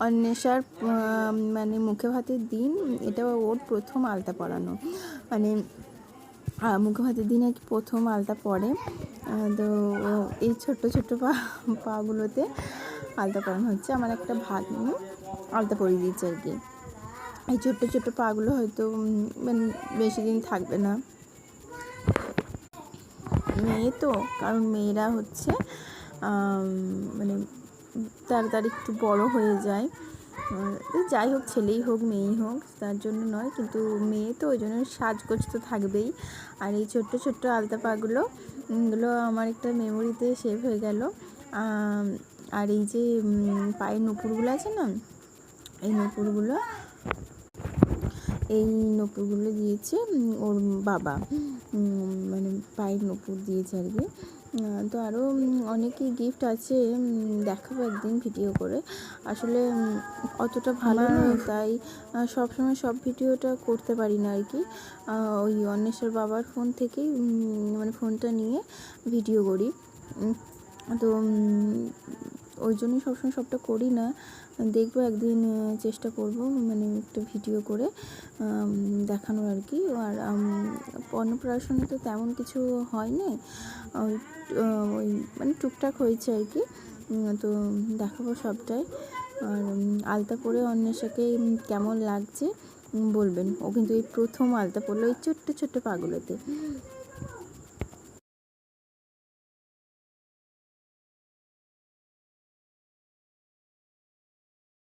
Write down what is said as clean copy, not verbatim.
অন্বেষার মানে মুখে ভাতের দিন, এটা ওর প্রথম আলতা পরানো, মানে মুখে ভাতের দিন আর কি প্রথম আলতা পরে। তো এই ছোট্ট ছোট্ট পাগুলোতে আলতা পরানো হচ্ছে। আমার একটা ভাগ্নি আলতা পরিয়ে দিয়েছে আর কি। এই ছোট্ট ছোট্ট পাগুলো হয়তো মানে বেশি দিন থাকবে না, মেয়ে তো, কারণ মেয়েরা হচ্ছে মানে তাড়াতাড়ি একটু বড় হয়ে যায়। যাই হোক, ছেলেই হোক মেয়েই হোক, তার জন্য নয়, কিন্তু মেয়ে তো ওই জন্য সাজগোজ তো থাকবেই। আর এই ছোট্ট ছোট্ট আলতা পাগুলো এগুলো আমার একটা মেমোরিতে সেভ হয়ে গেল। আর এই যে পায়ের নূপুরগুলো আছে না, এই নূপুরগুলো দিয়েছে ওর বাবা, মানে পায়ের নূপুর দিয়েছে আর কি। তো আরও অনেকই গিফট আছে, দেখাবো একদিন ভিডিও করে। আসলে অতটা ভালো না, তাই সবসময় সব ভিডিওটা করতে পারি না আর কি। ওই অন্বেষার বাবার ফোন থেকেই মানে ফোনটা নিয়ে ভিডিও করি, তো ওই জন্যই সবসময় সবটা করি না। দেখবো একদিন চেষ্টা করব মানে একটা ভিডিও করে দেখানোর আর কি। আর অন্নপ্রাশনে তো তেমন কিছু হয়নি, ওই মানে টুকটাক হয়েছে আর কি। তো দেখাবো সবটাই। আর আলতা পরে অন্বেষাকে কেমন লাগছে বলবেন। ও কিন্তু এই প্রথম আলতা পরলো এই ছোট্ট ছোট্ট পাগুলোতে।